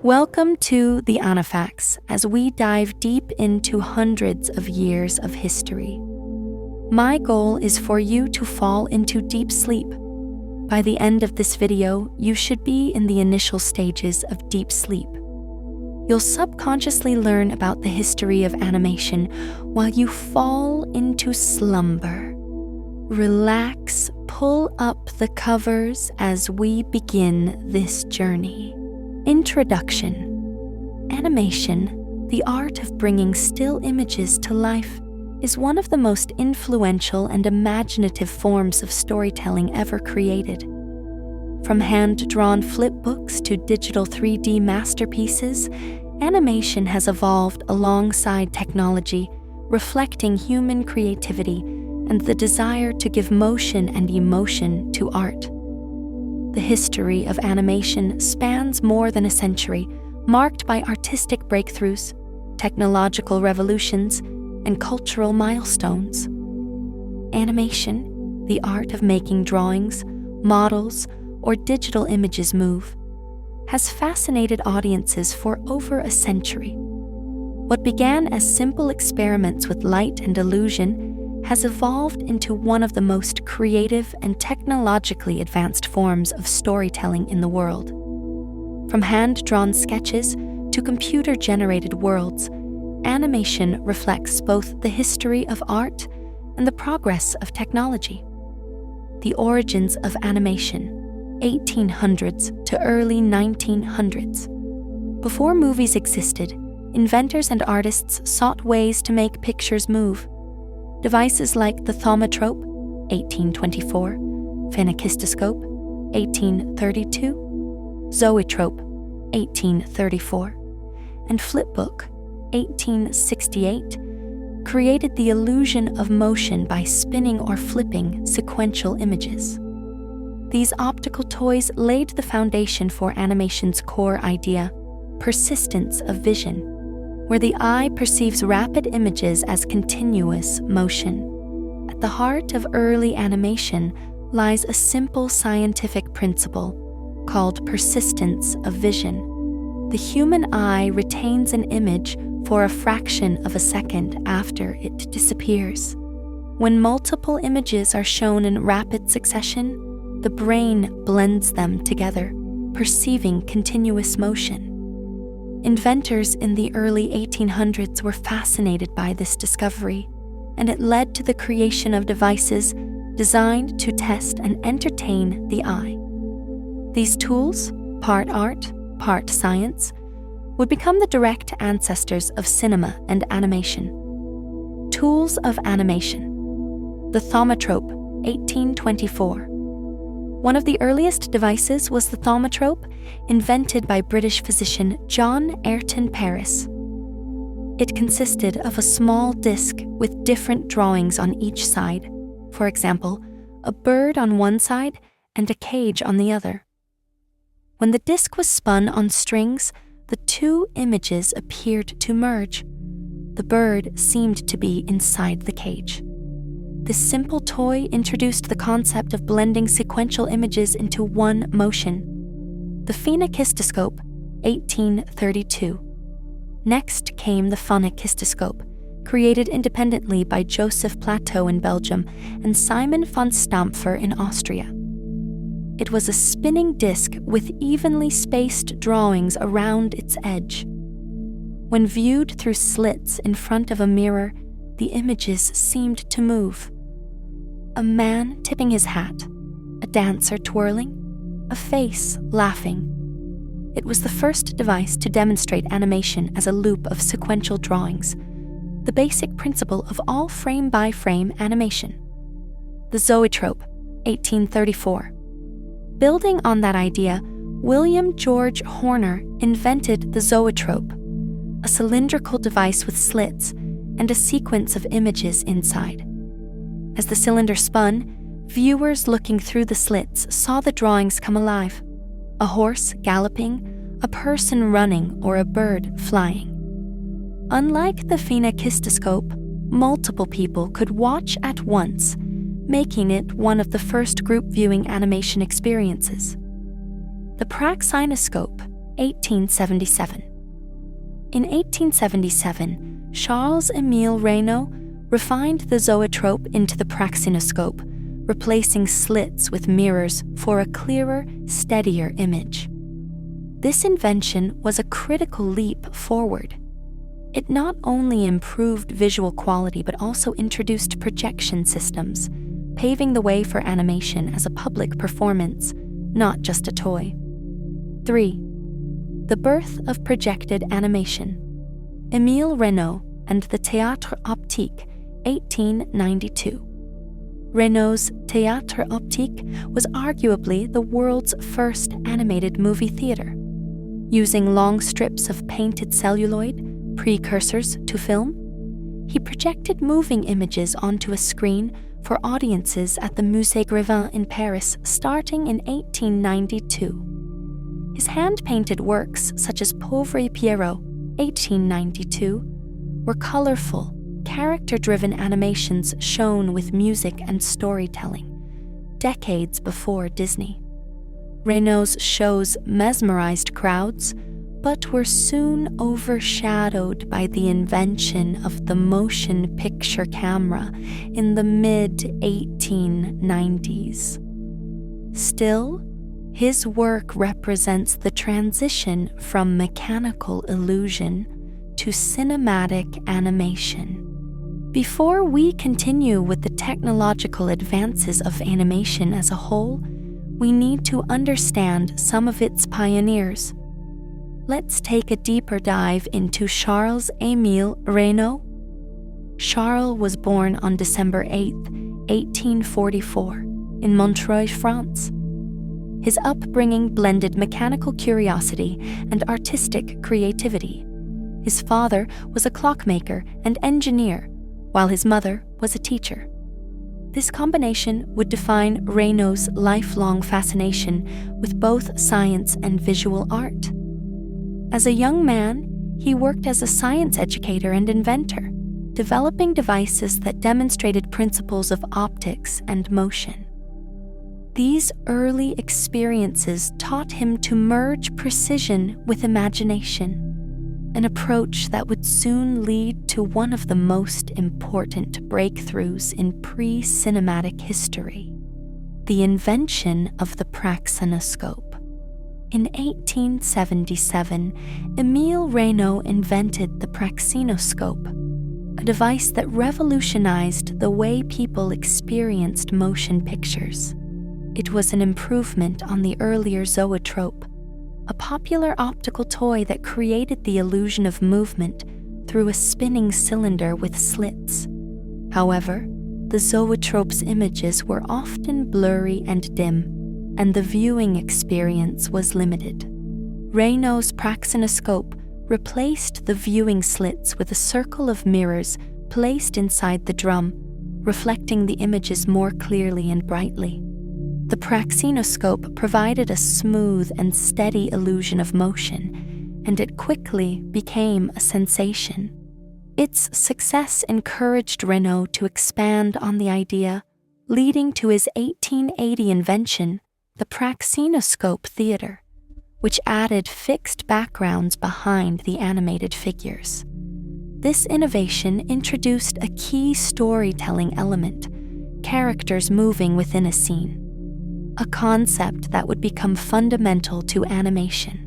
Welcome to the Anifax as we dive deep into hundreds of years of history. My goal is for you to fall into deep sleep. By the end of this video, you should be in the initial stages of deep sleep. You'll subconsciously learn about the history of animation while you fall into slumber. Relax, pull up the covers as we begin this journey. Introduction. Animation, the art of bringing still images to life, is one of the most influential and imaginative forms of storytelling ever created. From hand-drawn flipbooks to digital 3D masterpieces, animation has evolved alongside technology, reflecting human creativity and the desire to give motion and emotion to art. The history of animation spans more than a century, marked by artistic breakthroughs, technological revolutions, and cultural milestones. Animation, the art of making drawings, models, or digital images move, has fascinated audiences for over a century. What began as simple experiments with light and illusion has evolved into one of the most creative and technologically advanced forms of storytelling in the world. From hand-drawn sketches to computer-generated worlds, animation reflects both the history of art and the progress of technology. The origins of animation, 1800s to early 1900s. Before movies existed, inventors and artists sought ways to make pictures move. Devices like the thaumatrope, 1824, phenakistoscope, 1832, zoetrope, 1834, and flipbook, 1868, created the illusion of motion by spinning or flipping sequential images. These optical toys laid the foundation for animation's core idea, persistence of vision, where the eye perceives rapid images as continuous motion. At the heart of early animation lies a simple scientific principle called persistence of vision. The human eye retains an image for a fraction of a second after it disappears. When multiple images are shown in rapid succession, the brain blends them together, perceiving continuous motion. Inventors in the early 1800s were fascinated by this discovery, and it led to the creation of devices designed to test and entertain the eye. These tools, part art, part science, would become the direct ancestors of cinema and animation. Tools of animation. The thaumatrope, 1824. One of the earliest devices was the thaumatrope, invented by British physician John Ayrton Paris. It consisted of a small disc with different drawings on each side, for example, a bird on one side and a cage on the other. When the disc was spun on strings, the two images appeared to merge. The bird seemed to be inside the cage. This simple toy introduced the concept of blending sequential images into one motion. The phenakistoscope, 1832. Next came the phanakistoscope, created independently by Joseph Plateau in Belgium and Simon von Stampfer in Austria. It was a spinning disc with evenly spaced drawings around its edge. When viewed through slits in front of a mirror, the images seemed to move. A man tipping his hat, a dancer twirling, a face laughing. It was the first device to demonstrate animation as a loop of sequential drawings, the basic principle of all frame-by-frame animation. The zoetrope, 1834. Building on that idea, William George Horner invented the zoetrope, a cylindrical device with slits and a sequence of images inside. As the cylinder spun, viewers looking through the slits saw the drawings come alive: a horse galloping, a person running, or a bird flying. Unlike the phenakistoscope, multiple people could watch at once, making it one of the first group viewing animation experiences. The praxinoscope, 1877. In 1877, Charles-Émile Reynaud refined the zoetrope into the praxinoscope, replacing slits with mirrors for a clearer, steadier image. This invention was a critical leap forward. It not only improved visual quality but also introduced projection systems, paving the way for animation as a public performance, not just a toy. 3. The birth of projected animation. Émile Reynaud and the Théâtre Optique, 1892. Reynaud's Théâtre Optique was arguably the world's first animated movie theater. Using long strips of painted celluloid, precursors to film, he projected moving images onto a screen for audiences at the Musée Grévin in Paris starting in 1892. His hand-painted works, such as Pauvre Pierrot, 1892, were colorful, character-driven animations shown with music and storytelling, decades before Disney. Reynaud's shows mesmerized crowds, but were soon overshadowed by the invention of the motion picture camera in the mid-1890s. Still, his work represents the transition from mechanical illusion to cinematic animation. Before we continue with the technological advances of animation as a whole, we need to understand some of its pioneers. Let's take a deeper dive into Charles-Émile Reynaud. Charles was born on December 8, 1844, in Montreuil, France. His upbringing blended mechanical curiosity and artistic creativity. His father was a clockmaker and engineer, while his mother was a teacher. This combination would define Reynaud's lifelong fascination with both science and visual art. As a young man, he worked as a science educator and inventor, developing devices that demonstrated principles of optics and motion. These early experiences taught him to merge precision with imagination, an approach that would soon lead to one of the most important breakthroughs in pre-cinematic history, the invention of the praxinoscope. In 1877, Émile Reynaud invented the praxinoscope, a device that revolutionized the way people experienced motion pictures. It was an improvement on the earlier zoetrope, a popular optical toy that created the illusion of movement through a spinning cylinder with slits. However, the zoetrope's images were often blurry and dim, and the viewing experience was limited. Reynaud's praxinoscope replaced the viewing slits with a circle of mirrors placed inside the drum, reflecting the images more clearly and brightly. The praxinoscope provided a smooth and steady illusion of motion, and it quickly became a sensation. Its success encouraged Reynaud to expand on the idea, leading to his 1880 invention, the praxinoscope theater, which added fixed backgrounds behind the animated figures. This innovation introduced a key storytelling element, characters moving within a scene, a concept that would become fundamental to animation.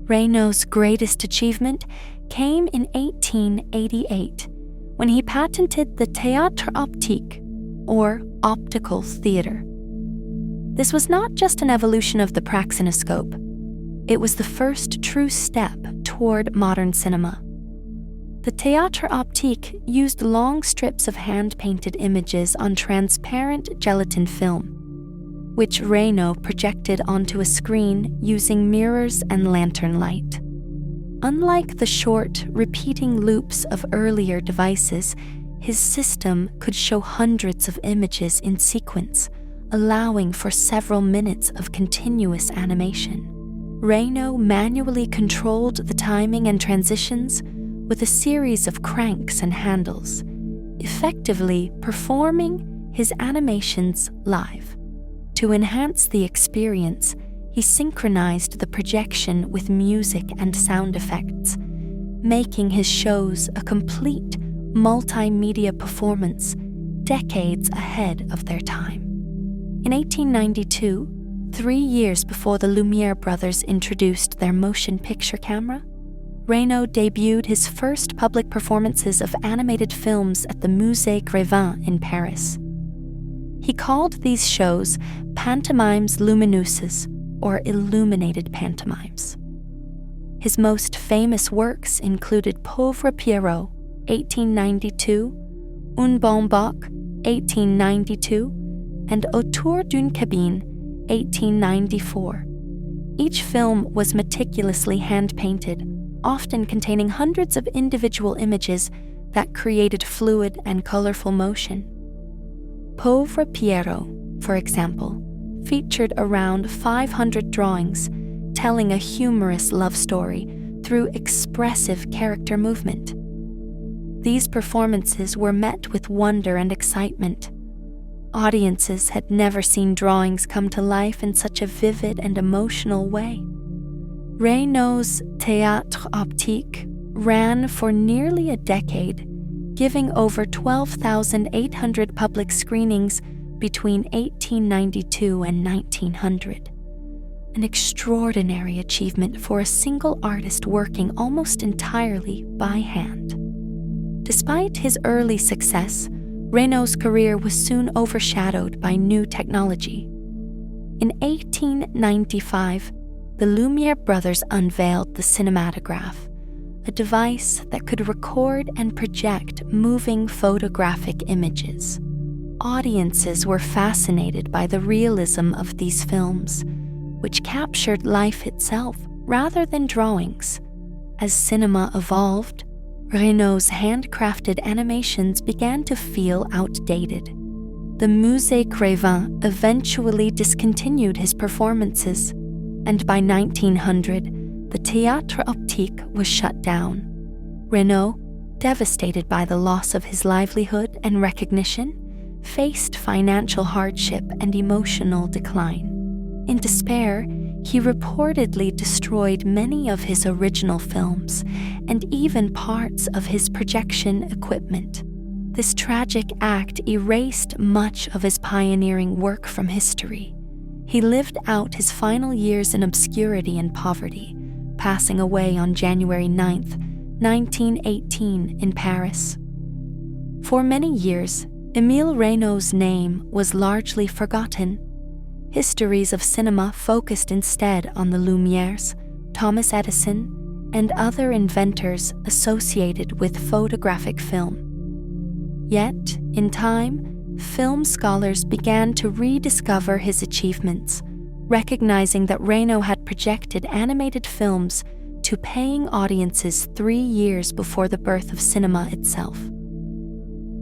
Reynaud's greatest achievement came in 1888, when he patented the théâtre optique, or optical theater. This was not just an evolution of the praxinoscope. It was the first true step toward modern cinema. The théâtre optique used long strips of hand-painted images on transparent gelatin film, which Reynaud projected onto a screen using mirrors and lantern light. Unlike the short, repeating loops of earlier devices, his system could show hundreds of images in sequence, allowing for several minutes of continuous animation. Reynaud manually controlled the timing and transitions with a series of cranks and handles, effectively performing his animations live. To enhance the experience, he synchronized the projection with music and sound effects, making his shows a complete multimedia performance decades ahead of their time. In 1892, 3 years before the Lumière brothers introduced their motion picture camera, Reynaud debuted his first public performances of animated films at the Musée Grévin in Paris. He called these shows pantomimes lumineuses, or illuminated pantomimes. His most famous works included Pauvre Pierrot, 1892, Un Bon Bock, 1892, and Autour d'une cabine, 1894. Each film was meticulously hand-painted, often containing hundreds of individual images that created fluid and colorful motion. Pauvre Pierrot, for example, featured around 500 drawings telling a humorous love story through expressive character movement. These performances were met with wonder and excitement. Audiences had never seen drawings come to life in such a vivid and emotional way. Reynaud's Théâtre Optique ran for nearly a decade, giving over 12,800 public screenings between 1892 and 1900. An extraordinary achievement for a single artist working almost entirely by hand. Despite his early success, Reynaud's career was soon overshadowed by new technology. In 1895, the Lumière brothers unveiled the cinematograph, a device that could record and project moving photographic images. Audiences were fascinated by the realism of these films, which captured life itself rather than drawings. As cinema evolved, Reynaud's handcrafted animations began to feel outdated. The Musée Grévin eventually discontinued his performances, and by 1900, the Théâtre Optique was shut down. Reynaud, devastated by the loss of his livelihood and recognition, faced financial hardship and emotional decline. In despair, he reportedly destroyed many of his original films and even parts of his projection equipment. This tragic act erased much of his pioneering work from history. He lived out his final years in obscurity and poverty, passing away on January 9th, 1918 in Paris. For many years, Émile Reynaud's name was largely forgotten. Histories of cinema focused instead on the Lumières, Thomas Edison, and other inventors associated with photographic film. Yet, in time, film scholars began to rediscover his achievements, recognizing that Reynaud had projected animated films to paying audiences 3 years before the birth of cinema itself.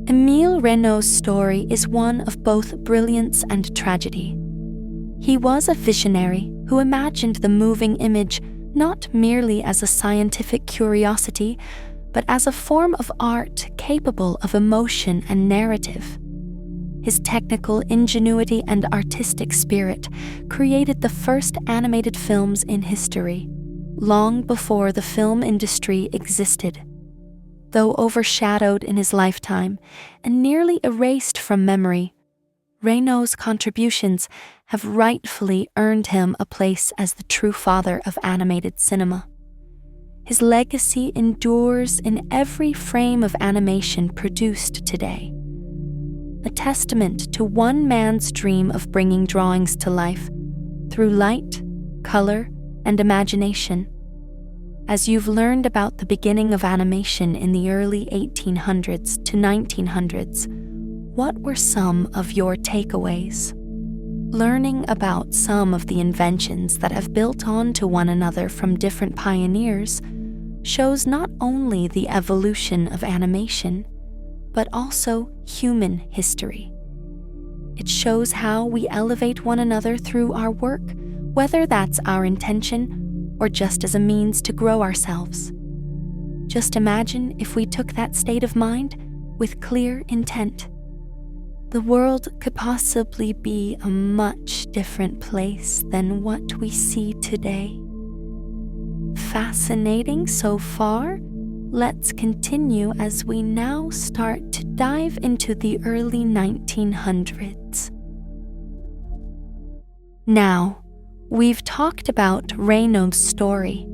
Émile Reynaud's story is one of both brilliance and tragedy. He was a visionary who imagined the moving image not merely as a scientific curiosity, but as a form of art capable of emotion and narrative. His technical ingenuity and artistic spirit created the first animated films in history, long before the film industry existed. Though overshadowed in his lifetime and nearly erased from memory, Reynaud's contributions have rightfully earned him a place as the true father of animated cinema. His legacy endures in every frame of animation produced today, a testament to one man's dream of bringing drawings to life through light, color, and imagination. As you've learned about the beginning of animation in the early 1800s to 1900s, what were some of your takeaways? Learning about some of the inventions that have built on to one another from different pioneers shows not only the evolution of animation, but also human history. It shows how we elevate one another through our work, whether that's our intention or just as a means to grow ourselves. Just imagine if we took that state of mind with clear intent. the world could possibly be a much different place than what we see today. Fascinating so far? Let's continue as we now start to dive into the early 1900s. Now, we've talked about Reynaud's story,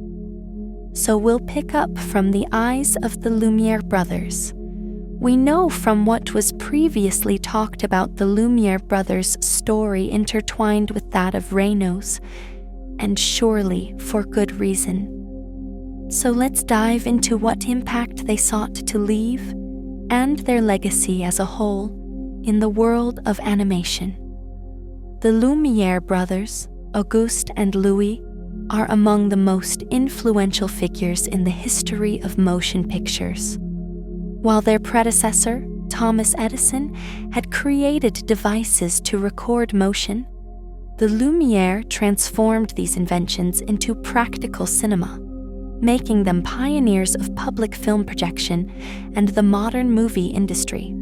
so we'll pick up from the eyes of the Lumière brothers. We know from what was previously talked about the Lumière brothers' story intertwined with that of Reynaud's, and surely for good reason. So let's dive into what impact they sought to leave and their legacy as a whole in the world of animation. The Lumière brothers, Auguste and Louis, are among the most influential figures in the history of motion pictures. While their predecessor, Thomas Edison, had created devices to record motion, the Lumière transformed these inventions into practical cinema, making them pioneers of public film projection and the modern movie industry.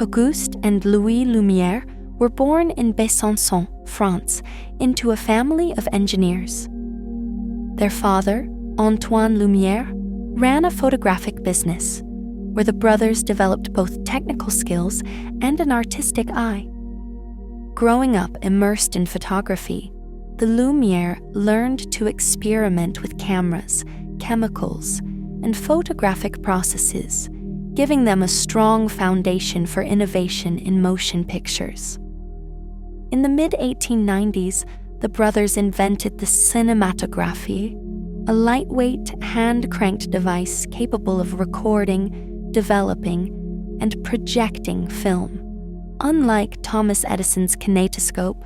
Auguste and Louis Lumière were born in Besançon, France, into a family of engineers. Their father, Antoine Lumière, ran a photographic business, where the brothers developed both technical skills and an artistic eye. Growing up immersed in photography, the Lumière learned to experiment with cameras, chemicals, and photographic processes, giving them a strong foundation for innovation in motion pictures. In the mid-1890s, the brothers invented the cinematography, a lightweight, hand-cranked device capable of recording, developing, and projecting film. Unlike Thomas Edison's kinetoscope,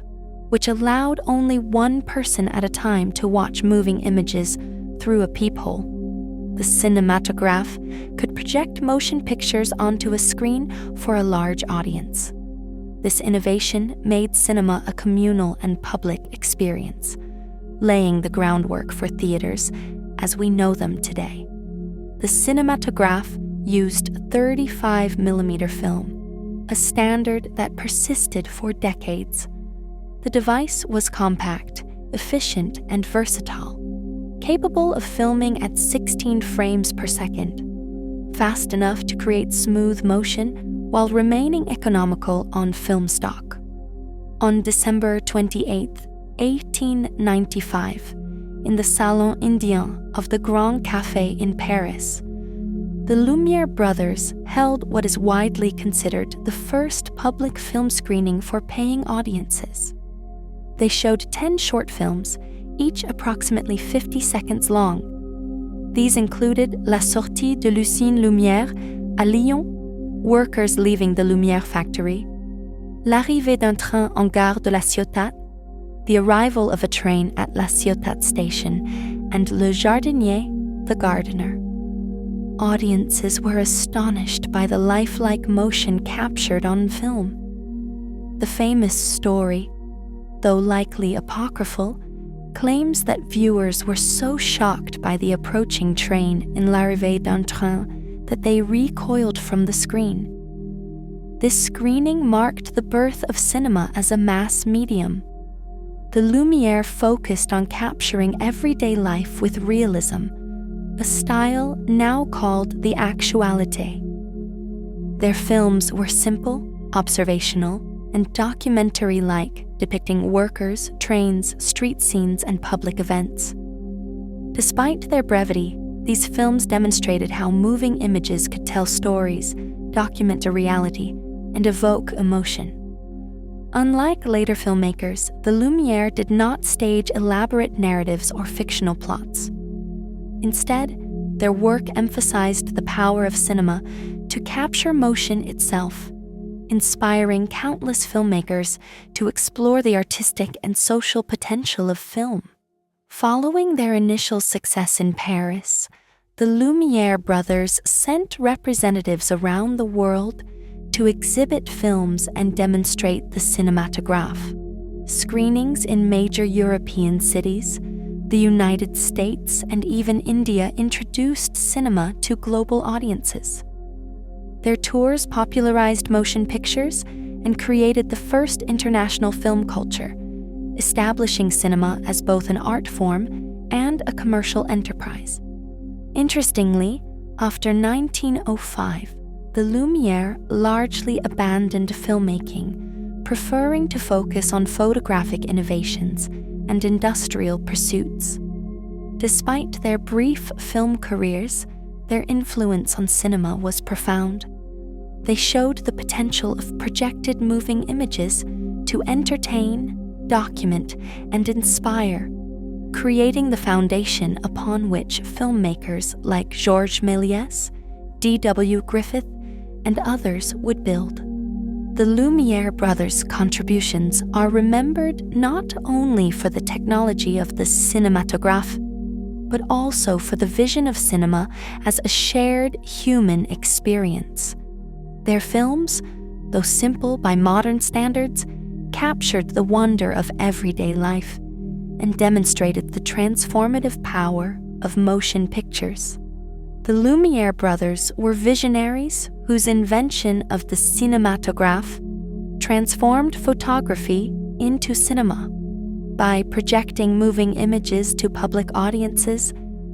which allowed only one person at a time to watch moving images through a peephole, the cinematograph could project motion pictures onto a screen for a large audience. This innovation made cinema a communal and public experience, laying the groundwork for theaters as we know them today. The cinematograph used 35mm film, a standard that persisted for decades. The device was compact, efficient, and versatile, capable of filming at 16 frames per second, fast enough to create smooth motion while remaining economical on film stock. On December 28, 1895, in the Salon Indien of the Grand Café in Paris, the Lumière brothers held what is widely considered the first public film screening for paying audiences. They showed 10 short films, each approximately 50 seconds long. These included La sortie de l'usine Lumière à Lyon, workers leaving the Lumière factory, L'arrivée d'un train en gare de la Ciotat, the arrival of a train at La Ciotat station, and Le Jardinier, the gardener. Audiences were astonished by the lifelike motion captured on film. The famous story, though likely apocryphal, claims that viewers were so shocked by the approaching train in L'arrivée d'un train that they recoiled from the screen. This screening marked the birth of cinema as a mass medium. The Lumière focused on capturing everyday life with realism, a style now called the actualité. Their films were simple, observational, and documentary-like, depicting workers, trains, street scenes, and public events. Despite their brevity, these films demonstrated how moving images could tell stories, document a reality, and evoke emotion. Unlike later filmmakers, the Lumière did not stage elaborate narratives or fictional plots. Instead, their work emphasized the power of cinema to capture motion itself, inspiring countless filmmakers to explore the artistic and social potential of film. Following their initial success in Paris, the Lumière brothers sent representatives around the world to exhibit films and demonstrate the cinematograph. Screenings in major European cities, the United States, and even India introduced cinema to global audiences. Their tours popularized motion pictures and created the first international film culture, establishing cinema as both an art form and a commercial enterprise. Interestingly, after 1905, the Lumière largely abandoned filmmaking, preferring to focus on photographic innovations and industrial pursuits. Despite their brief film careers, their influence on cinema was profound. They showed the potential of projected moving images to entertain, document, and inspire, creating the foundation upon which filmmakers like Georges Méliès, D.W. Griffith, and others would build. The Lumière brothers' contributions are remembered not only for the technology of the cinematograph, but also for the vision of cinema as a shared human experience. Their films, though simple by modern standards, captured the wonder of everyday life and demonstrated the transformative power of motion pictures. The Lumière brothers were visionaries whose invention of the cinematograph transformed photography into cinema. By projecting moving images to public audiences,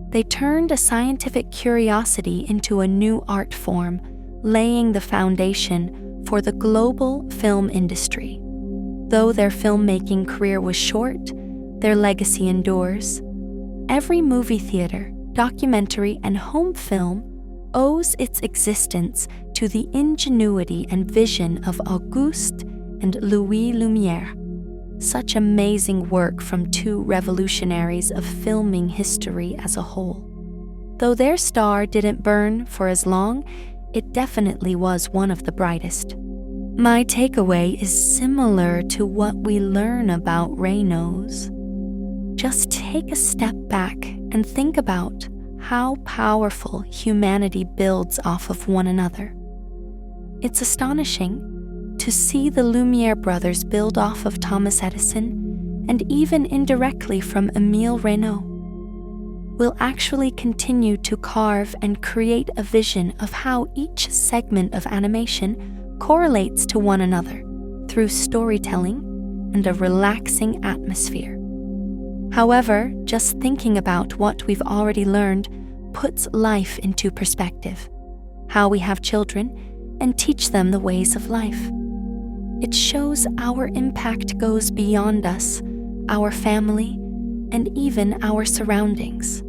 they turned a scientific curiosity into a new art form, laying the foundation for the global film industry. Though their filmmaking career was short, their legacy endures. Every movie theater, documentary, and home film owes its existence to the ingenuity and vision of Auguste and Louis Lumière. Such amazing work from two revolutionaries of filming history as a whole. Though their star didn't burn for as long, it definitely was one of the brightest. My takeaway is similar to what we learn about Reynaud's. Just take a step back and think about how powerful humanity builds off of one another. It's astonishing to see the Lumière brothers build off of Thomas Edison and even indirectly from Émile Reynaud. We'll actually continue to carve and create a vision of how each segment of animation correlates to one another through storytelling and a relaxing atmosphere. However, just thinking about what we've already learned puts life into perspective, how we have children and teach them the ways of life. It shows our impact goes beyond us, our family, and even our surroundings.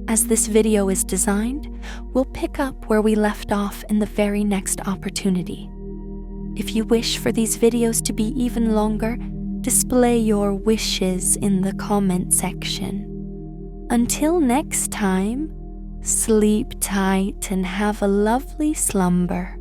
As this video is designed, we'll pick up where we left off in the very next opportunity. If you wish for these videos to be even longer, display your wishes in the comment section. Until next time, sleep tight and have a lovely slumber.